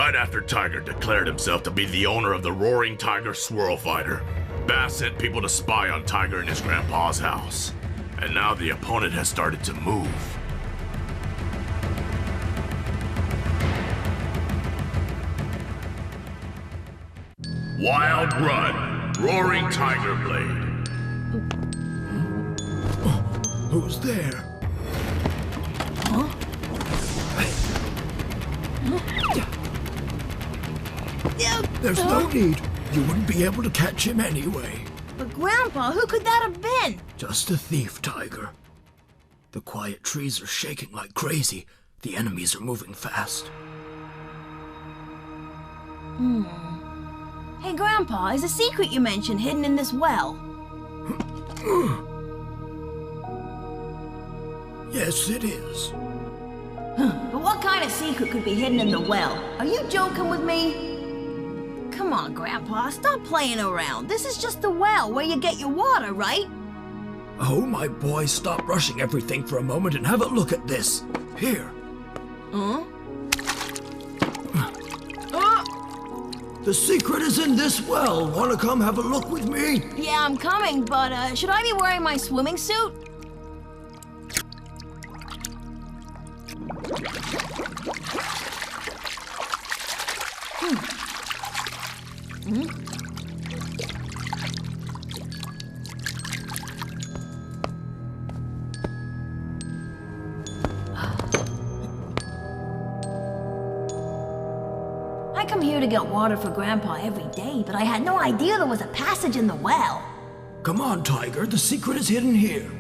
Right after Tiger declared himself to be the owner of the Roaring Tiger Swirl Fighter, Bass sent people to spy on Tiger in his grandpa's house. And now the opponent has started to move. Wild Run, Roaring Tiger Blade. Who's there? Huh? There's no need. You wouldn't be able to catch him anyway. But Grandpa, who could that have been? Just a thief, Tiger. The quiet trees are shaking like crazy. The enemies are moving fast. Hey, Grandpa, is a secret you mentioned hidden in this well? Yes, it is. But what kind of secret could be hidden in the well? Are you joking with me? Come on, Grandpa, stop playing around. This is just the well where you get your water, right? Oh, my boy, stop rushing everything for a moment and have a look at this. Here. Huh? The secret is in this well. Want to come have a look with me? Yeah, I'm coming, but should I be wearing my swimming suit? I come here to get water for Grandpa every day, but I had no idea there was a passage in the well. Come on, Tiger. The secret is hidden here.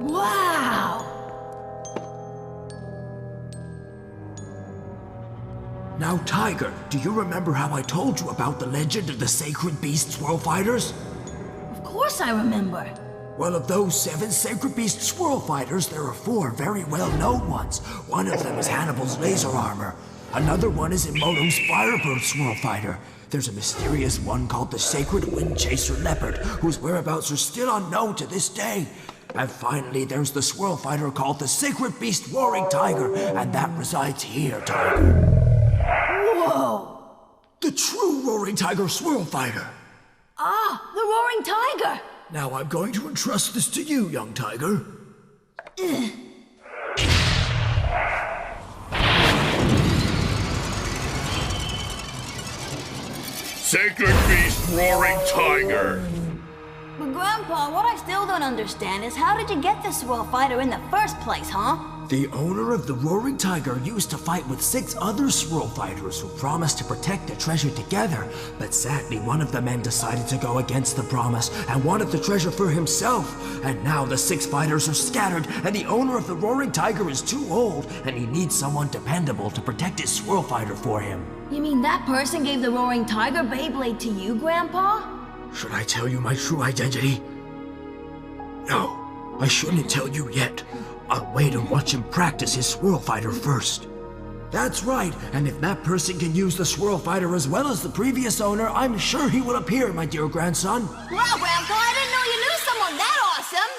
Wow! Now, Tiger, do you remember how I told you about the legend of the sacred beast swirl fighters? Of course I remember. Well, of those 7 sacred beast swirl fighters, there are 4 very well-known ones. One of them is Hannibal's laser armor. Another one is Imoto's Firebird swirl fighter. There's a mysterious one called the Sacred Wind Chaser Leopard, whose whereabouts are still unknown to this day. And finally, there's the swirl fighter called the Sacred Beast Roaring Tiger, and that resides here, Tiger. Whoa! The true Roaring Tiger swirl fighter. Ah, the Roaring Tiger! Now I'm going to entrust this to you, young Tiger. Sacred Beast Roaring Tiger. But Grandpa, what I still don't understand is how did you get this swirl fighter in the first place, huh? The owner of the Roaring Tiger used to fight with 6 other swirl fighters who promised to protect the treasure together, but sadly one of the men decided to go against the promise and wanted the treasure for himself. And now the 6 fighters are scattered, and the owner of the Roaring Tiger is too old, and he needs someone dependable to protect his swirl fighter for him. You mean that person gave the Roaring Tiger Beyblade to you, Grandpa? Should I tell you my true identity? No, I shouldn't tell you yet. I'll wait and watch him practice his swirl fighter first. That's right, and if that person can use the swirl fighter as well as the previous owner, I'm sure he will appear, my dear grandson. Wow, Grandpa, I didn't know you knew someone that awesome!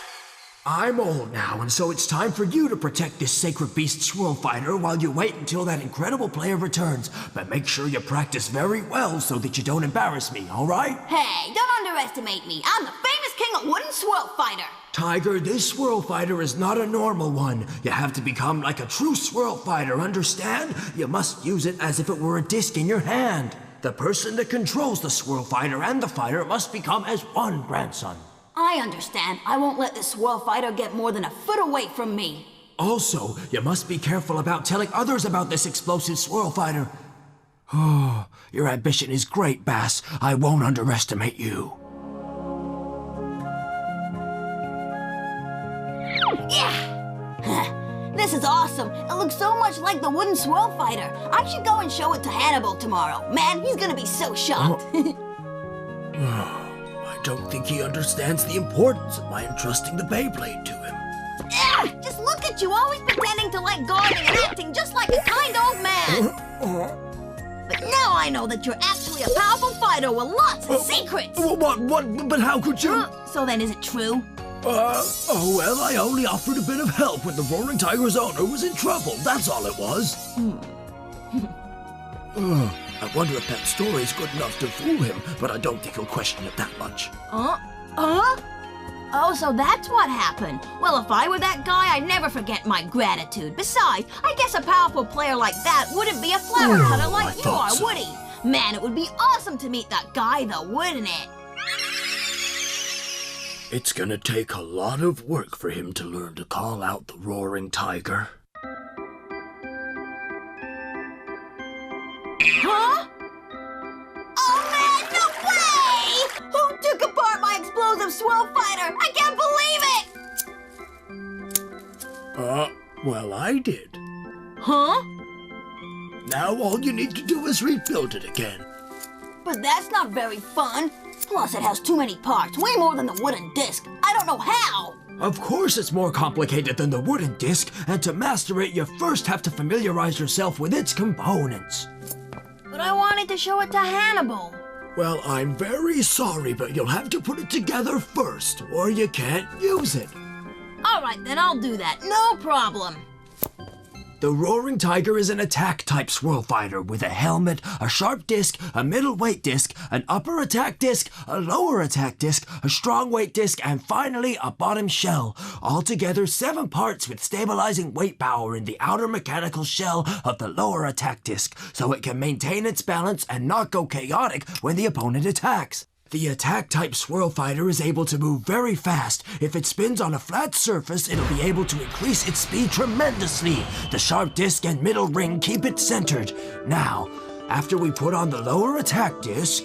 I'm old now, and so it's time for you to protect this sacred beast swirl fighter while you wait until that incredible player returns. But make sure you practice very well so that you don't embarrass me, all right? Hey, don't underestimate me. I'm the famous king of wooden swirl fighter. Tiger, this swirl fighter is not a normal one. You have to become like a true swirl fighter, understand? You must use it as if it were a disc in your hand. The person that controls the swirl fighter and the fighter must become as one, grandson. I understand. I won't let the swirl fighter get more than a foot away from me. Also, you must be careful about telling others about this explosive swirl fighter. Oh, your ambition is great, Bass. I won't underestimate you. Yeah! This is awesome. It looks so much like the wooden swirl fighter. I should go and show it to Hannibal tomorrow. Man, he's gonna be so shocked. I don't think he understands the importance of my entrusting the Beyblade to him. Just look at you, always pretending to like gardening and acting just like a kind old man. But now I know that you're actually a powerful fighter with lots of secrets. What? But how could you? So then is it true? Oh, well, I only offered a bit of help when the Roaring Tiger's owner was in trouble. That's all it was. I wonder if that story's good enough to fool him, but I don't think he'll question it that much. Oh, so that's what happened. Well, if I were that guy, I'd never forget my gratitude. Besides, I guess a powerful player like that wouldn't be a flower cutter like you are, would he? Man, it would be awesome to meet that guy, though, wouldn't it? It's gonna take a lot of work for him to learn to call out the Roaring Tiger. Huh? Oh man, no way! Who took apart my explosive swirl fighter? I can't believe it! Well, I did. Huh? Now all you need to do is rebuild it again. But that's not very fun. Plus, it has too many parts, way more than the wooden disc. I don't know how. Of course it's more complicated than the wooden disc, and to master it, you first have to familiarize yourself with its components. But I wanted to show it to Hannibal. Well, I'm very sorry, but you'll have to put it together first, or you can't use it. All right, then I'll do that. No problem. The Roaring Tiger is an attack-type swirl fighter with a helmet, a sharp disc, a middleweight disc, an upper attack disc, a lower attack disc, a strong weight disc, and finally a bottom shell. Altogether 7 parts with stabilizing weight power in the outer mechanical shell of the lower attack disc, so it can maintain its balance and not go chaotic when the opponent attacks. The attack-type swirl fighter is able to move very fast. If it spins on a flat surface, it'll be able to increase its speed tremendously. The sharp disc and middle ring keep it centered. Now, after we put on the lower attack disc...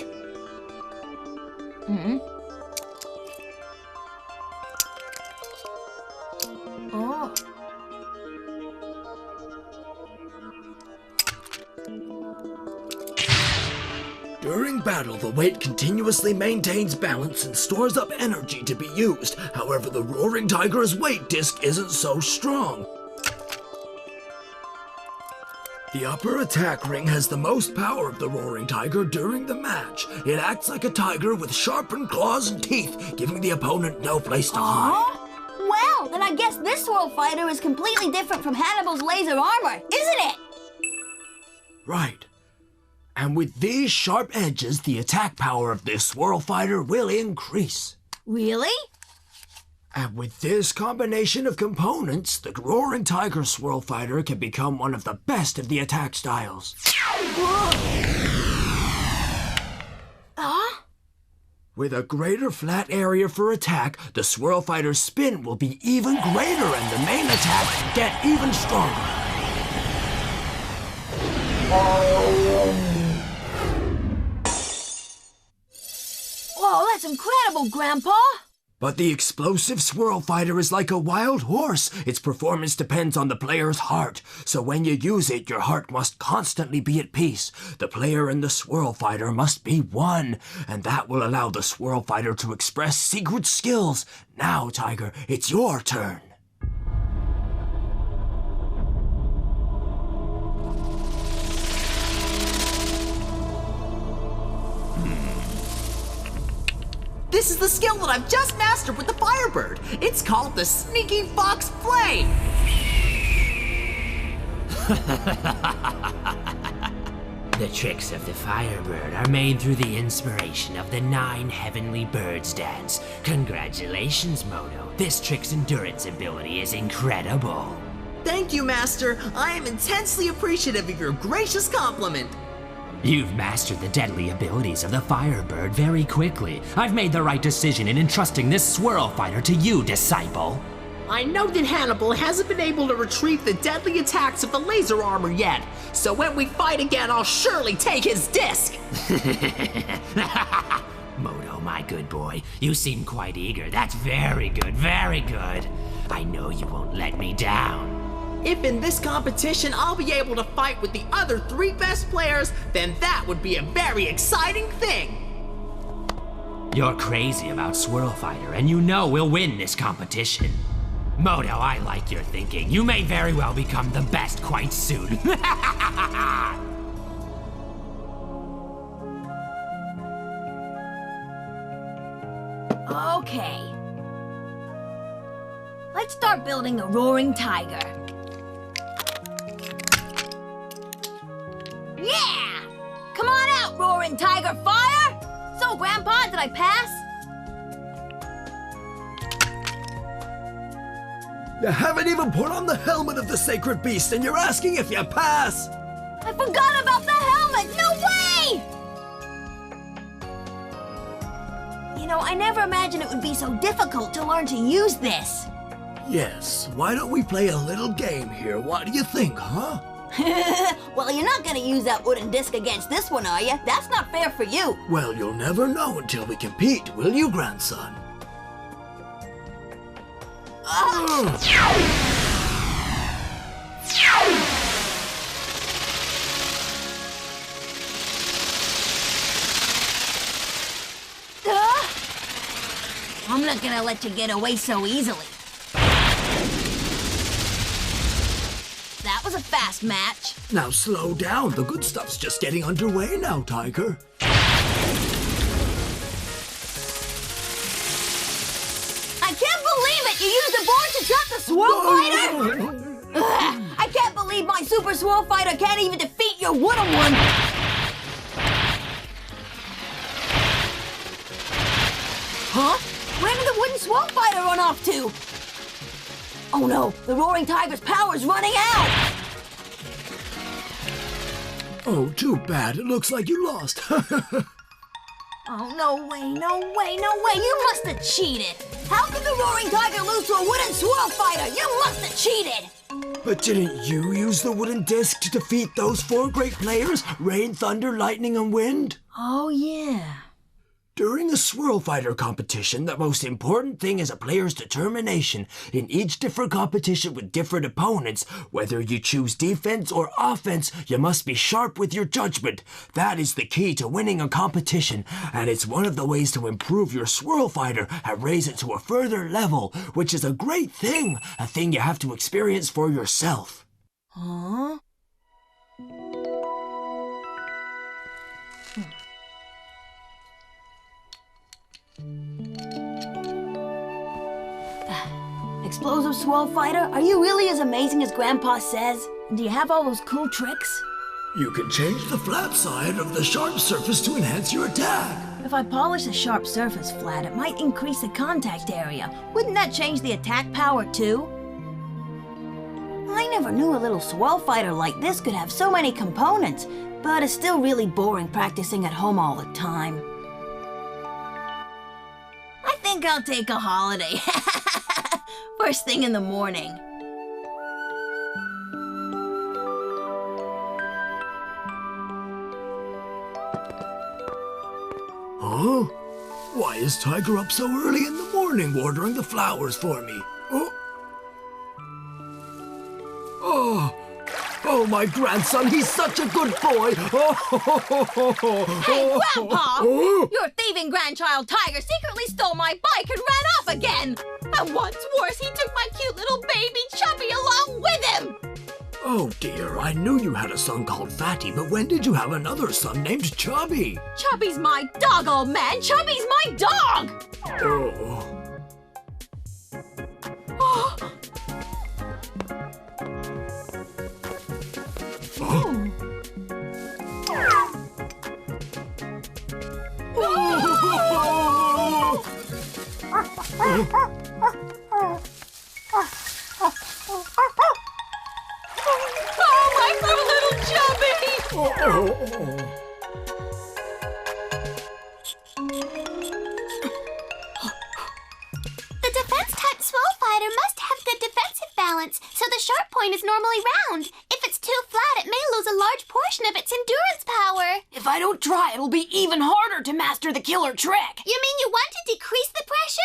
Oh. During battle, the weight continuously maintains balance and stores up energy to be used. However, the Roaring Tiger's weight disc isn't so strong. The upper attack ring has the most power of the Roaring Tiger during the match. It acts like a tiger with sharpened claws and teeth, giving the opponent no place to hide. Well, then I guess this swirl fighter is completely different from Hannibal's laser armor, isn't it? Right. And with these sharp edges, the attack power of this swirl fighter will increase. Really? And with this combination of components, the Roaring Tiger swirl fighter can become one of the best of the attack styles. With a greater flat area for attack, the swirl fighter's spin will be even greater and the main attack get even stronger. Whoa, that's incredible, Grandpa! But the explosive swirl fighter is like a wild horse. Its performance depends on the player's heart. So when you use it, your heart must constantly be at peace. The player and the swirl fighter must be one, and that will allow the swirl fighter to express secret skills. Now, Tiger, it's your turn. This is the skill that I've just mastered with the Firebird. It's called the Sneaky Fox Flame. The tricks of the Firebird are made through the inspiration of the 9 heavenly birds dance. Congratulations, Moto. This trick's endurance ability is incredible. Thank you, Master. I am intensely appreciative of your gracious compliment. You've mastered the deadly abilities of the Firebird very quickly. I've made the right decision in entrusting this swirl fighter to you, disciple. I know that Hannibal hasn't been able to retrieve the deadly attacks of the laser armor yet, so when we fight again, I'll surely take his disc! Moto, my good boy, you seem quite eager. That's very good, very good. I know you won't let me down. If in this competition I'll be able to fight with the other 3 best players, then that would be a very exciting thing! You're crazy about Swirl Fighter, and you know we'll win this competition. Moto, I like your thinking. You may very well become the best quite soon. Okay. Let's start building the roaring tiger. Yeah! Come on out, roaring tiger, fire! So, Grandpa, did I pass? You haven't even put on the helmet of the sacred beast and you're asking if you pass! I forgot about the helmet! No way! You know, I never imagined it would be so difficult to learn to use this. Yes, why don't we play a little game here? What do you think, huh? Well, you're not gonna use that wooden disc against this one, are you? That's not fair for you. Well, you'll never know until we compete, will you, grandson? I'm not gonna let you get away so easily. That was a fast match. Now slow down. The good stuff's just getting underway now, Tiger. I can't believe it! You used the board to trap the swirl fighter? Ugh, I can't believe my super swirl fighter can't even defeat your wooden one. Huh? Where did the wooden swirl fighter run off to? Oh no, the roaring tiger's power's running out! Oh, too bad. It looks like you lost. Oh, no way, no way, no way! You must have cheated! How could the roaring tiger lose to a wooden swirl fighter? You must have cheated! But didn't you use the wooden disc to defeat those 4 great players? Rain, thunder, lightning, and wind? Oh, yeah. During a swirl fighter competition, the most important thing is a player's determination. In each different competition with different opponents, whether you choose defense or offense, you must be sharp with your judgment. That is the key to winning a competition, and it's one of the ways to improve your swirl fighter and raise it to a further level, which is a great thing, a thing you have to experience for yourself. Huh? Explosive swirl fighter, are you really as amazing as Grandpa says? Do you have all those cool tricks? You can change the flat side of the sharp surface to enhance your attack. If I polish the sharp surface flat, it might increase the contact area. Wouldn't that change the attack power too? I never knew a little swirl fighter like this could have so many components, but it's still really boring practicing at home all the time. I think I'll take a holiday. First thing in the morning. Huh? Why is Tiger up so early in the morning watering the flowers for me? Oh, my grandson, he's such a good boy. Hey, Grandpa! Your thieving grandchild Tiger secretly stole my bike and ran off again! And what's worse, he took my cute little baby Chubby along with him! Oh dear, I knew you had a son called Fatty, but when did you have another son named Chubby? Chubby's my dog, old man! Chubby's my dog! Oh. Oh, my poor little Chubby! The defense-type swirl fighter must have good defensive balance, so the sharp point is normally round. If it's too flat, it may lose a large portion of its endurance power. If I don't try, it'll be even harder to master the killer trick. You mean you want to decrease the pressure?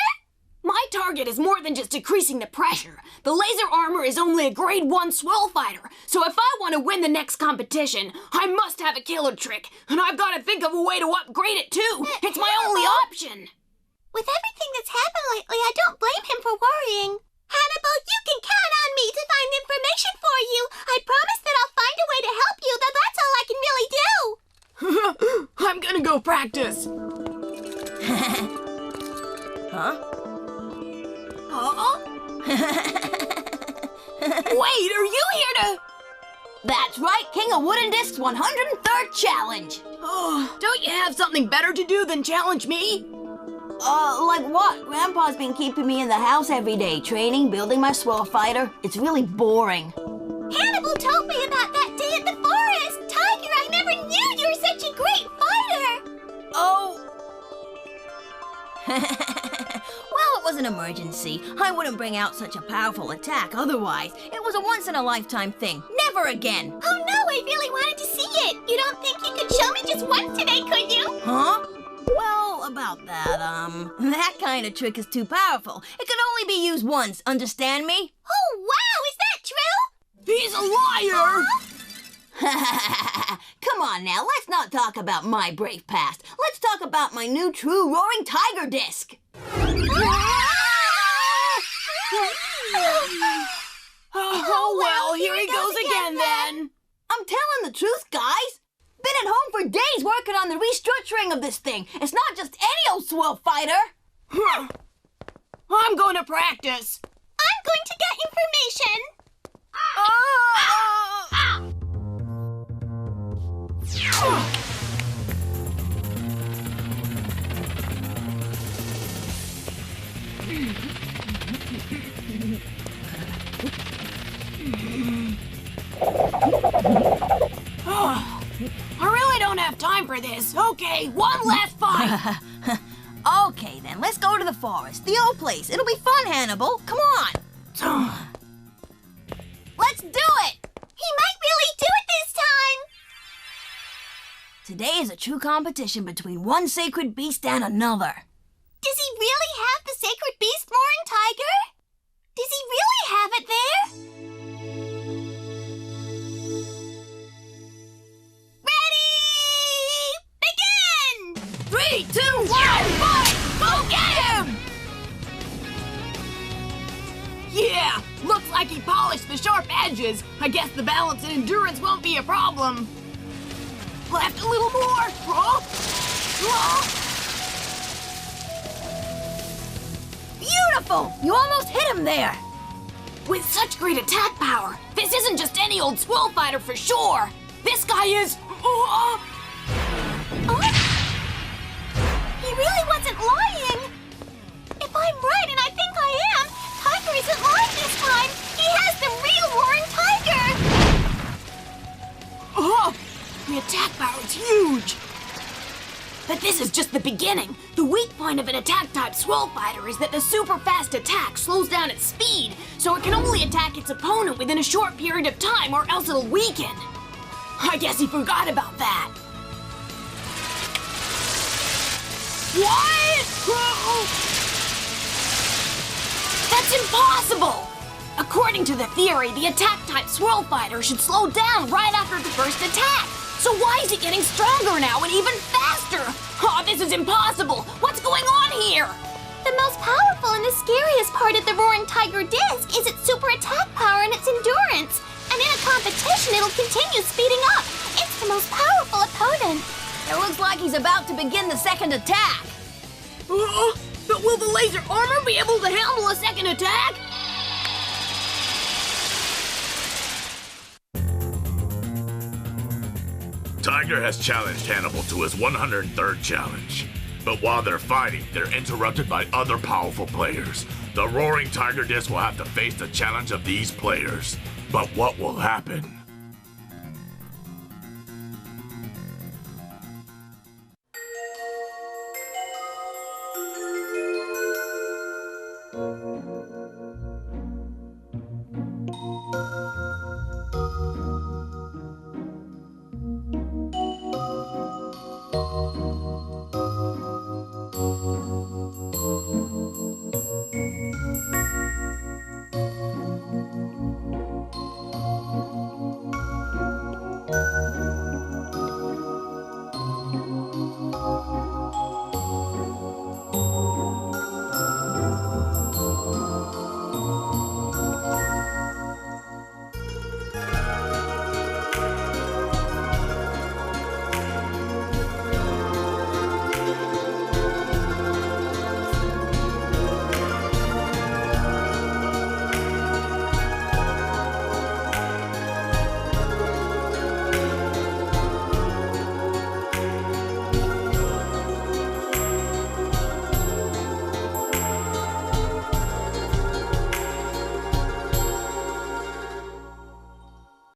My target is more than just decreasing the pressure. The laser armor is only a grade 1 swirl fighter, so if I want to win the next competition, I must have a killer trick, and I've got to think of a way to upgrade it too. It's my only option. With everything that's happened lately, I don't blame him for worrying. Hannibal, you can count on me to find information for you. I promise that I'll find a way to help you, though that's all I can really do. I'm gonna go practice. Huh? Wait, are you here to... That's right, King of Wooden Discs 103rd Challenge. Oh, don't you have something better to do than challenge me? Like what? Grandpa's been keeping me in the house every day, training, building my swirl fighter. It's really boring. Hannibal told me about that day at the forest. Tiger, I never knew you were such a great fighter. Oh. Well, it was an emergency. I wouldn't bring out such a powerful attack otherwise. It was a once-in-a-lifetime thing. Never again. Oh no, I really wanted to see it. You don't think you could show me just once today, could you? Huh? Well, about that, that kind of trick is too powerful. It can only be used once, understand me? Oh wow, is that true? He's a liar! Come on now, let's not talk about my brave past. Let's talk about my new true roaring tiger disc. Oh well, here he goes again then. I'm telling the truth, guys. Been at home for days working on the restructuring of this thing. It's not just any old swirl fighter. I'm going to practice. I'm going to get information. I really don't have time for this. Okay, one last fight. Okay then, let's go to the forest, the old place. It'll be fun, Hannibal. Come on. Let's do it. He might really do it this time. Today is a true competition between one sacred beast and another. Does he really have the sacred beast roaring tiger? Does he really have it there? Ready! Begin! 3, 2, 1, fight! Go get him! Yeah, looks like he polished the sharp edges. I guess the balance and endurance won't be a problem. Left a little more. Beautiful! You almost hit him there. With such great attack power, this isn't just any old swirl fighter for sure. This guy is... He really wasn't lying. If I'm right, and I think I am, Tiger isn't lying this time. He has the real roaring tiger. The attack power is huge. But this is just the beginning. The weak point of an attack-type swirl fighter is that the super fast attack slows down its speed, so it can only attack its opponent within a short period of time or else it'll weaken. I guess he forgot about that. What? That's impossible! According to the theory, the attack-type swirl fighter should slow down right after the first attack. So why is it getting stronger now and even faster? Oh, this is impossible! What's going on here? The most powerful and the scariest part of the roaring tiger disc is its super attack power and its endurance. And in a competition, it'll continue speeding up. It's the most powerful opponent. It looks like he's about to begin the second attack. But will the laser armor be able to handle a second attack? Tiger has challenged Hannibal to his 103rd challenge. But while they're fighting, they're interrupted by other powerful players. The Roaring Tiger Disc will have to face the challenge of these players. But what will happen?